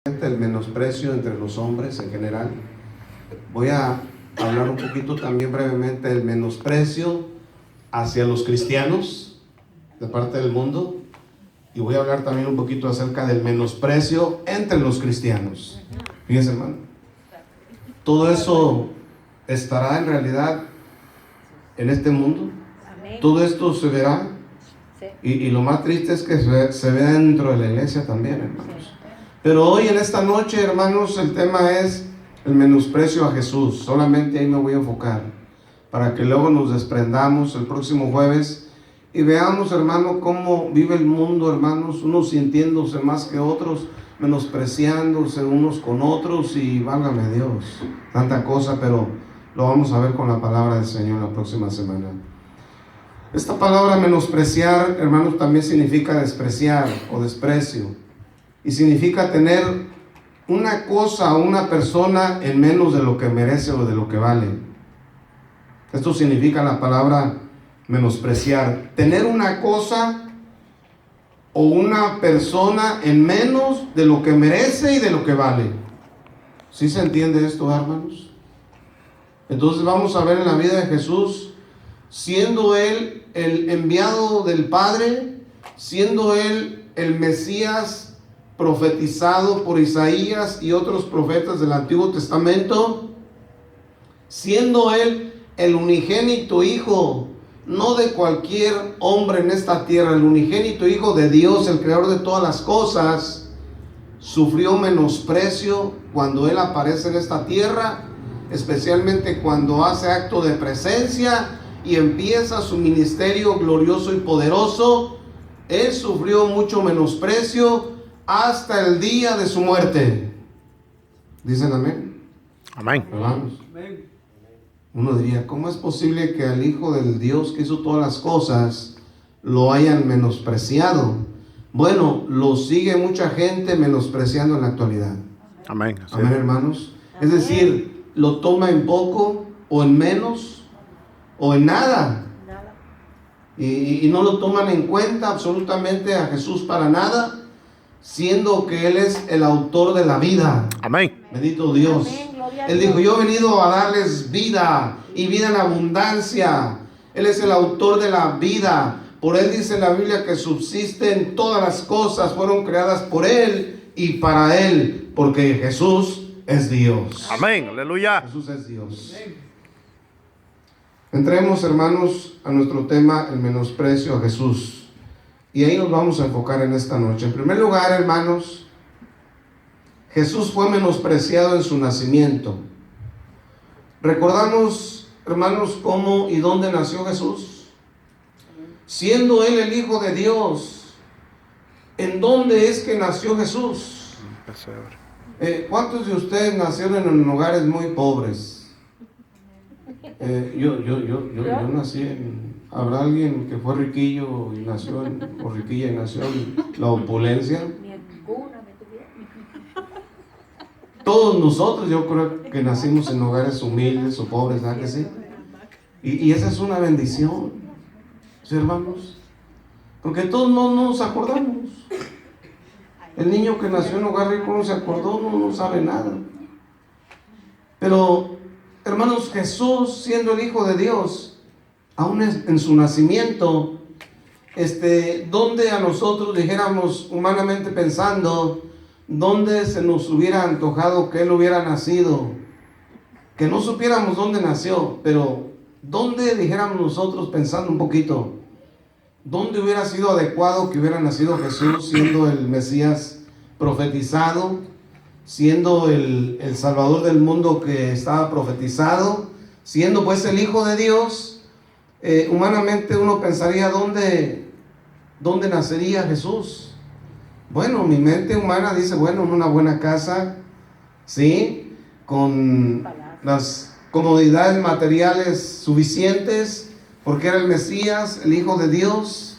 El menosprecio entre los hombres en general. Voy a hablar un poquito también brevemente del menosprecio hacia los cristianos de parte del mundo, y voy a hablar también un poquito acerca del menosprecio entre los cristianos. Fíjense, hermano, todo eso estará en realidad en este mundo. Todo esto se verá, y lo más triste es que se ve dentro de la iglesia también, hermanos. Pero hoy en esta noche, hermanos, el tema es el menosprecio a Jesús. Solamente ahí me voy a enfocar, para que luego nos desprendamos el próximo jueves y veamos, hermano, cómo vive el mundo, hermanos, unos sintiéndose más que otros, menospreciándose unos con otros, y válgame Dios, tanta cosa, pero lo vamos a ver con la palabra del Señor la próxima semana. Esta palabra menospreciar, hermanos, también significa despreciar o desprecio, y significa tener una cosa o una persona en menos de lo que merece o de lo que vale. Esto significa la palabra menospreciar, tener una cosa o una persona en menos de lo que merece y de lo que vale. ¿Sí se entiende esto, hermanos? Entonces vamos a ver en la vida de Jesús, siendo Él el enviado del Padre, siendo Él el Mesías profetizado por Isaías y otros profetas del Antiguo Testamento, siendo Él el unigénito Hijo, no de cualquier hombre en esta tierra, el unigénito Hijo de Dios, el creador de todas las cosas, sufrió menosprecio cuando Él aparece en esta tierra, especialmente cuando hace acto de presencia y empieza su ministerio glorioso y poderoso. Él sufrió mucho menosprecio hasta el día de su muerte. ¿Dicen amén? Amén. Hermanos, uno diría, ¿cómo es posible que al Hijo del Dios que hizo todas las cosas lo hayan menospreciado? Bueno, lo sigue mucha gente menospreciando en la actualidad. Amén. Amén, hermanos. Es decir, lo toma en poco o en menos o en nada. Y no lo toman en cuenta absolutamente a Jesús para nada, siendo que Él es el autor de la vida. Amén. Bendito Dios. Él dijo, yo he venido a darles vida y vida en abundancia. Él es el autor de la vida. Por Él dice la Biblia que subsisten todas las cosas, fueron creadas por Él y para Él, porque Jesús es Dios. Amén. Aleluya. Jesús es Dios. Entremos, hermanos, a nuestro tema, el menosprecio a Jesús. Y ahí nos vamos a enfocar en esta noche. En primer lugar, hermanos, Jesús fue menospreciado en su nacimiento. Recordamos, hermanos, cómo y dónde nació Jesús. Siendo Él el Hijo de Dios, ¿en dónde es que nació Jesús? ¿Cuántos de ustedes nacieron en hogares muy pobres? Yo nací en... ¿Habrá alguien que fue riquillo y nació en, o riquilla y nació en la opulencia? Todos nosotros, yo creo que nacimos en hogares humildes o pobres, ¿verdad que sí? Y esa es una bendición, ¿sí, hermanos? Porque todos no nos acordamos. El niño que nació en hogar rico no se acordó, no sabe nada. Pero, hermanos, Jesús, siendo el Hijo de Dios, aún en su nacimiento, donde a nosotros, dijéramos humanamente pensando, donde se nos hubiera antojado que Él hubiera nacido, que no supiéramos dónde nació, pero donde, dijéramos nosotros pensando un poquito, dónde hubiera sido adecuado que hubiera nacido Jesús, siendo el Mesías profetizado, siendo el Salvador del mundo que estaba profetizado, siendo pues el Hijo de Dios. Humanamente uno pensaría, ¿dónde nacería Jesús? Bueno, mi mente humana dice, bueno, en una buena casa, ¿sí? Con las comodidades materiales suficientes, porque era el Mesías, el Hijo de Dios.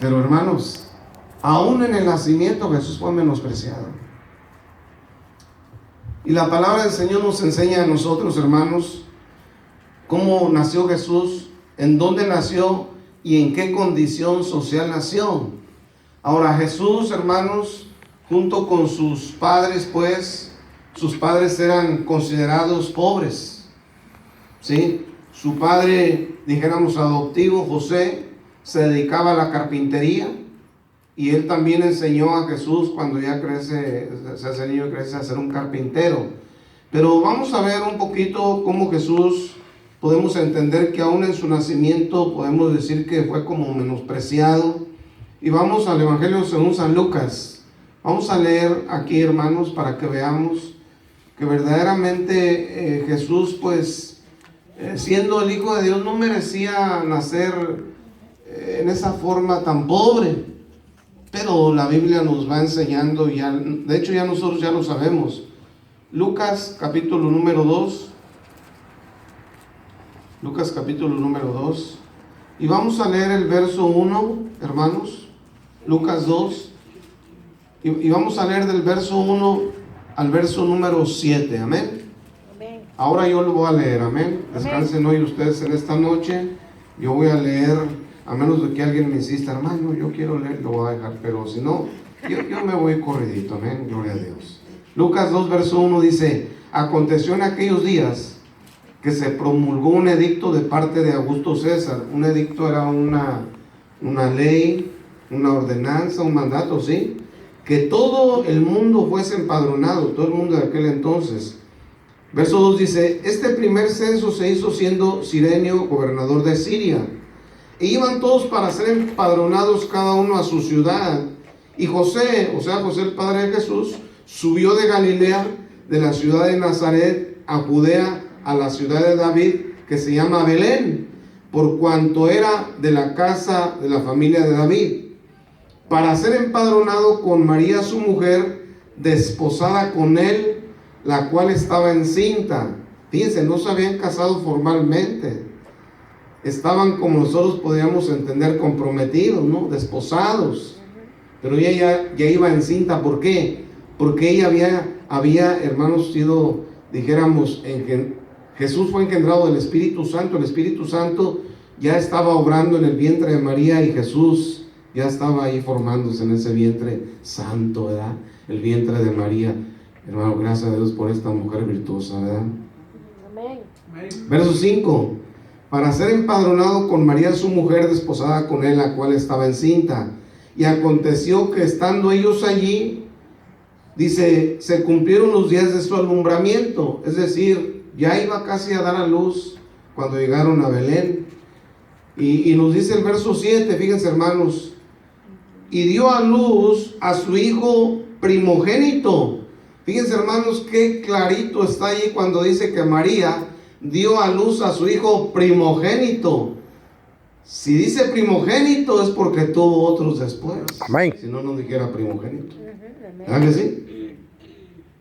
Pero, hermanos, aún en el nacimiento Jesús fue menospreciado. Y la palabra del Señor nos enseña a nosotros, hermanos, cómo nació Jesús, en dónde nació y en qué condición social nació. Ahora, Jesús, hermanos, junto con sus padres, pues sus padres eran considerados pobres, ¿sí? Su padre, dijéramos adoptivo, José, se dedicaba a la carpintería, y él también enseñó a Jesús cuando ya crece, se hace niño, crece a ser un carpintero. Pero vamos a ver un poquito cómo Jesús, podemos entender que aún en su nacimiento podemos decir que fue como menospreciado. Y vamos al Evangelio según San Lucas. Vamos a leer aquí, hermanos, para que veamos que verdaderamente Jesús, pues, siendo el Hijo de Dios, no merecía nacer en esa forma tan pobre. Pero la Biblia nos va enseñando, ya, de hecho ya nosotros ya lo sabemos. Lucas capítulo número 2. Lucas capítulo número 2. Y vamos a leer el verso 1, hermanos. Lucas 2. Y vamos a leer del verso 1 al verso número 7. Amén. Amén. Ahora yo lo voy a leer. Amén. Descansen hoy ustedes en esta noche. Yo voy a leer, a menos de que alguien me insista, hermano, yo quiero leer, lo voy a dejar. Pero si no, yo me voy corridito. Amén. Gloria a Dios. Lucas 2, verso 1 dice: aconteció en aquellos días que se promulgó un edicto de parte de Augusto César. Un edicto era una ley, una ordenanza, un mandato, ¿sí? Que todo el mundo fuese empadronado, todo el mundo de aquel entonces. Verso 2 dice: este primer censo se hizo siendo Cirenio gobernador de Siria. E iban todos para ser empadronados cada uno a su ciudad. Y José, o sea, José el padre de Jesús, subió de Galilea, de la ciudad de Nazaret, a Judea, a la ciudad de David, que se llama Belén, por cuanto era de la casa de la familia de David, para ser empadronado con María su mujer, desposada con él, la cual estaba encinta. Fíjense, no se habían casado formalmente, estaban, como nosotros podríamos entender, comprometidos, ¿no? Desposados, pero ella ya iba encinta. ¿Por qué? Porque ella había, hermanos, sido, dijéramos, Jesús fue engendrado del Espíritu Santo. El Espíritu Santo ya estaba obrando en el vientre de María, y Jesús ya estaba ahí formándose en ese vientre santo, ¿verdad? El vientre de María. Hermano, gracias a Dios por esta mujer virtuosa, ¿verdad? Amén. Verso 5: para ser empadronado con María su mujer, desposada con él, la cual estaba encinta. Y aconteció que estando ellos allí, dice, se cumplieron los días de su alumbramiento. Es decir, ya iba casi a dar a luz cuando llegaron a Belén. Y nos dice el verso 7, fíjense, hermanos: y dio a luz a su hijo primogénito. Fíjense, hermanos, qué clarito está allí cuando dice que María dio a luz a su hijo primogénito. Si dice primogénito es porque tuvo otros después. Amén. Si no, no dijera primogénito. Amén. ¿Verdad que sí?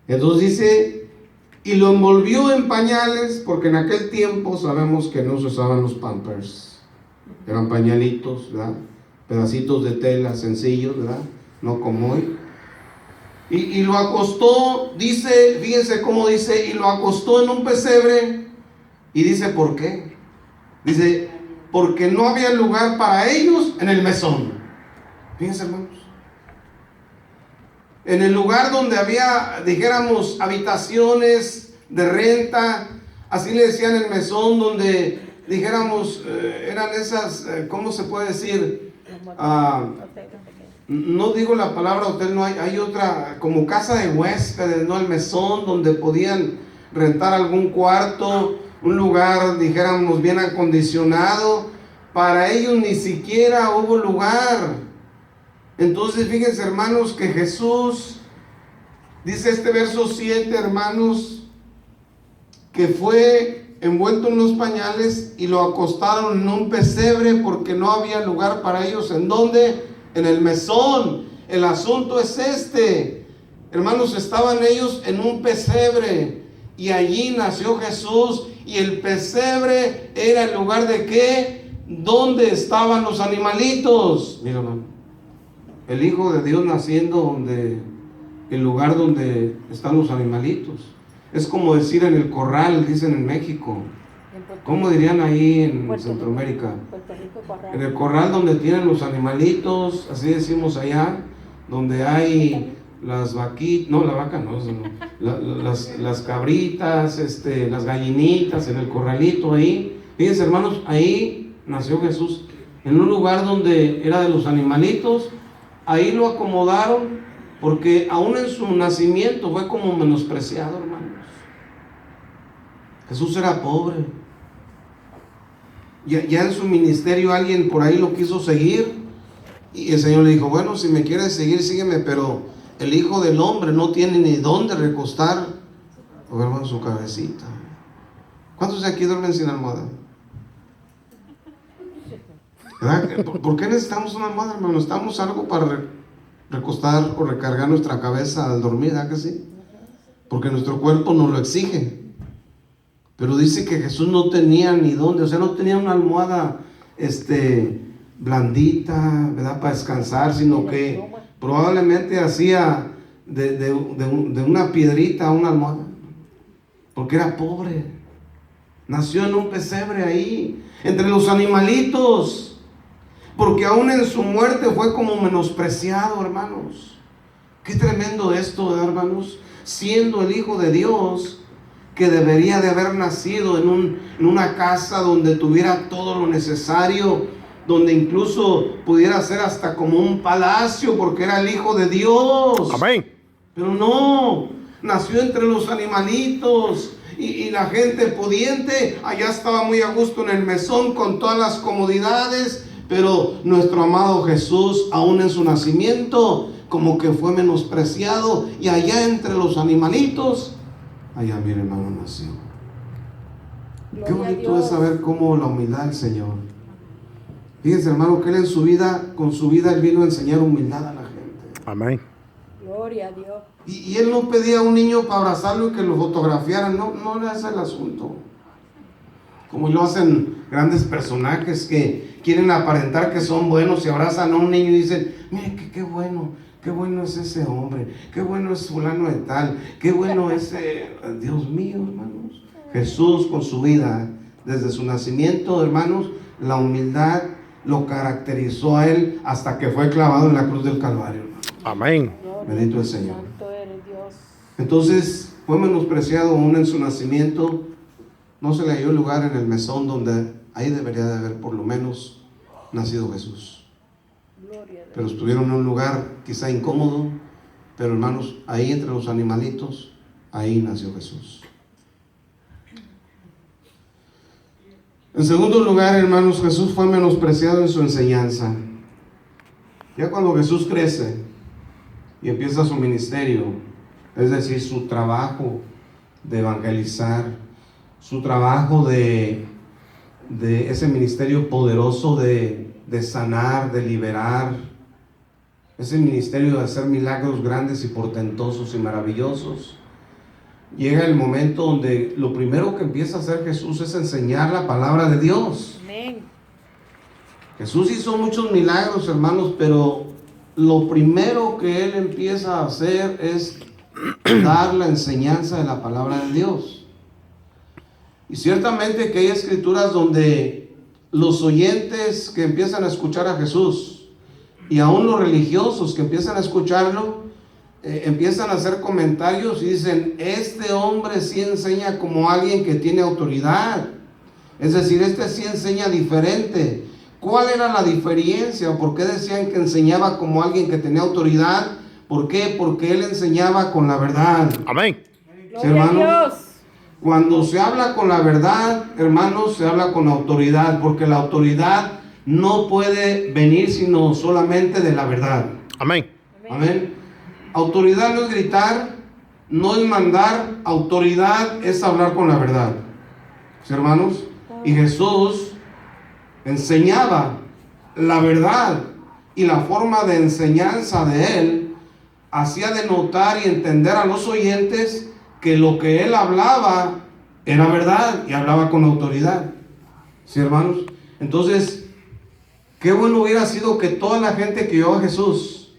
Entonces dice, y lo envolvió en pañales, porque en aquel tiempo sabemos que no se usaban los Pampers. Eran pañalitos, ¿verdad? Pedacitos de tela sencillos, ¿verdad? No como hoy. Y lo acostó, dice, fíjense cómo dice, y lo acostó en un pesebre. Y dice, ¿por qué? Dice, porque no había lugar para ellos en el mesón. Fíjense, hermanos. En el lugar donde había, dijéramos, habitaciones de renta, así le decían el mesón, donde, dijéramos, eran esas, ¿cómo se puede decir? No digo la palabra hotel, no hay otra, como casa de huéspedes, ¿no? El mesón, donde podían rentar algún cuarto, un lugar, dijéramos, bien acondicionado. Para ellos ni siquiera hubo lugar. Entonces, fíjense, hermanos, que Jesús, dice este verso 7, hermanos, que fue envuelto en los pañales y lo acostaron en un pesebre porque no había lugar para ellos. ¿En dónde? En el mesón. El asunto es este, hermanos, estaban ellos en un pesebre y allí nació Jesús, y el pesebre era el lugar de ¿qué? Donde estaban los animalitos. Mira, hermano, el Hijo de Dios naciendo donde, el lugar donde están los animalitos. Es como decir en el corral, dicen en México. ¿Cómo dirían ahí en Centroamérica? En el corral donde tienen los animalitos, así decimos allá, donde hay las vaquitas, no, la vaca no, eso no. Las cabritas, las gallinitas en el corralito ahí. Fíjense, hermanos, ahí nació Jesús, en un lugar donde era de los animalitos. Ahí lo acomodaron porque aún en su nacimiento fue como menospreciado, hermanos. Jesús era pobre. Ya en su ministerio alguien por ahí lo quiso seguir y el Señor le dijo, bueno, si me quieres seguir, sígueme, pero el Hijo del Hombre no tiene ni dónde recostar, hermano, su cabecita. ¿Cuántos de aquí duermen sin almohada? ¿Verdad? ¿Por qué necesitamos una almohada, hermano? Necesitamos algo para recostar o recargar nuestra cabeza al dormir, ¿verdad que sí? Porque nuestro cuerpo nos lo exige. Pero dice que Jesús no tenía ni dónde, o sea, no tenía una almohada blandita, ¿verdad?, para descansar, sino que probablemente hacía de una piedrita una almohada, porque era pobre. Nació en un pesebre ahí, entre los animalitos, porque aún en su muerte fue como menospreciado, hermanos. Qué tremendo esto, ¿verdad, hermanos? Siendo el Hijo de Dios, que debería de haber nacido en una casa donde tuviera todo lo necesario, donde incluso pudiera ser hasta como un palacio, porque era el Hijo de Dios. Amén. Pero no, nació entre los animalitos y la gente pudiente allá estaba muy a gusto en el mesón con todas las comodidades, pero nuestro amado Jesús, aún en su nacimiento, como que fue menospreciado, y allá entre los animalitos, allá mi hermano nació. Qué bonito es saber cómo la humildad del Señor. Fíjense, hermano, que Él en su vida, con su vida, Él vino a enseñar humildad a la gente. Amén. Gloria a Dios. Y Él no pedía a un niño para abrazarlo y que lo fotografiaran. No era ese el asunto. Como lo hacen grandes personajes que quieren aparentar que son buenos y abrazan a un niño y dicen, mire, qué bueno. Qué bueno es ese hombre, qué bueno es fulano de tal, qué bueno es, Dios mío, hermanos. Jesús con su vida, desde su nacimiento, hermanos, la humildad lo caracterizó a Él hasta que fue clavado en la cruz del Calvario, hermanos. Amén. Bendito el Señor. Santo eres Dios. Entonces, fue menospreciado aún en su nacimiento. No se le halló lugar en el mesón donde ahí debería de haber por lo menos nacido Jesús. Pero estuvieron en un lugar quizá incómodo, pero hermanos, ahí entre los animalitos, ahí nació Jesús. En segundo lugar, hermanos, Jesús fue menospreciado en su enseñanza. Ya cuando Jesús crece y empieza su ministerio, es decir, su trabajo de evangelizar, su trabajo de ese ministerio poderoso de sanar, de liberar, ese ministerio de hacer milagros grandes y portentosos y maravillosos, llega el momento donde lo primero que empieza a hacer Jesús es enseñar la palabra de Dios. Amén. Jesús hizo muchos milagros, hermanos, pero lo primero que Él empieza a hacer es dar la enseñanza de la palabra de Dios. Y ciertamente que hay escrituras donde los oyentes que empiezan a escuchar a Jesús, y aún los religiosos que empiezan a escucharlo, empiezan a hacer comentarios y dicen, este hombre sí enseña como alguien que tiene autoridad. Es decir, este sí enseña diferente. ¿Cuál era la diferencia? ¿Por qué decían que enseñaba como alguien que tenía autoridad? ¿Por qué? Porque él enseñaba con la verdad. Amén. ¿Sí, hermanos? Cuando se habla con la verdad, hermanos, se habla con autoridad, porque la autoridad no puede venir sino solamente de la verdad. Amén. Amén. Autoridad no es gritar, no es mandar, autoridad es hablar con la verdad. ¿Sí, hermanos? Y Jesús enseñaba la verdad, y la forma de enseñanza de Él hacía de notar y entender a los oyentes que lo que Él hablaba era verdad y hablaba con autoridad. ¿Sí, hermanos? Entonces, qué bueno hubiera sido que toda la gente que oyó a Jesús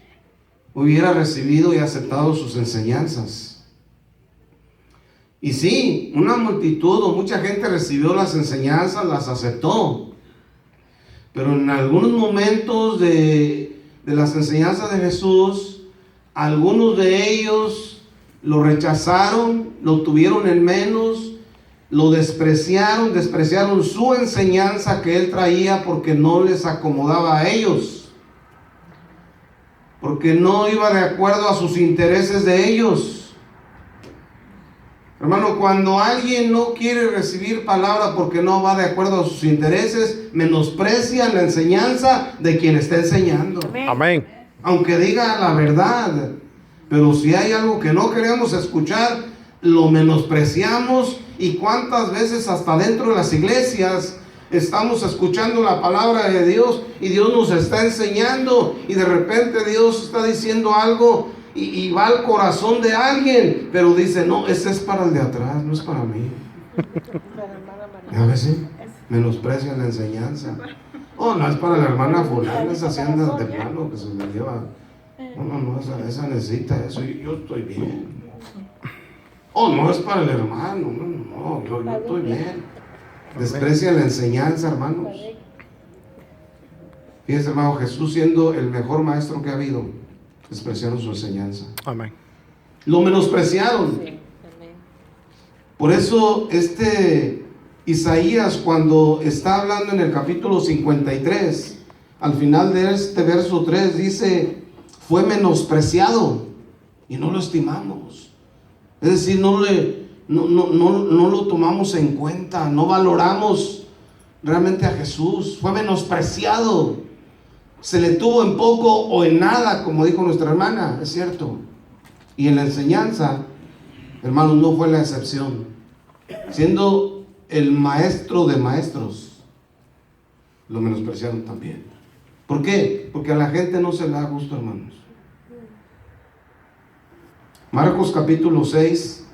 hubiera recibido y aceptado sus enseñanzas. Y sí, una multitud o mucha gente recibió las enseñanzas, las aceptó. Pero en algunos momentos de las enseñanzas de Jesús, Algunos de ellos lo rechazaron, lo tuvieron en menos, lo despreciaron su enseñanza que él traía porque no les acomodaba a ellos, porque no iba de acuerdo a sus intereses de ellos. Hermano, cuando alguien no quiere recibir palabra porque no va de acuerdo a sus intereses, menosprecia la enseñanza de quien está enseñando. Amén. Aunque diga la verdad, pero si hay algo que no queremos escuchar, lo menospreciamos. Y cuántas veces hasta dentro de las iglesias estamos escuchando la palabra de Dios y Dios nos está enseñando, y de repente Dios está diciendo algo y va al corazón de alguien, pero dice: no, ese es para el de atrás, no es para mí. A veces menosprecian la enseñanza. Oh, no, es para la hermana fulana, esa se anda de plano que se me lleva. No, esa necesita eso y yo estoy bien. Oh, no, es para el hermano. No, yo estoy bien. Desprecian la enseñanza, hermanos. Fíjense, hermano, Jesús, siendo el mejor maestro que ha habido, despreciaron su enseñanza. Amén. Lo menospreciaron. Por eso Isaías, cuando está hablando en el capítulo 53, al final de este verso 3, dice: fue menospreciado y no lo estimamos. Es decir, no lo tomamos en cuenta, no valoramos realmente a Jesús. Fue menospreciado, se le tuvo en poco o en nada, como dijo nuestra hermana, es cierto. Y en la enseñanza, hermanos, no fue la excepción. Siendo el maestro de maestros, lo menospreciaron también. ¿Por qué? Porque a la gente no se le da gusto, hermanos. Marcos capítulo 6,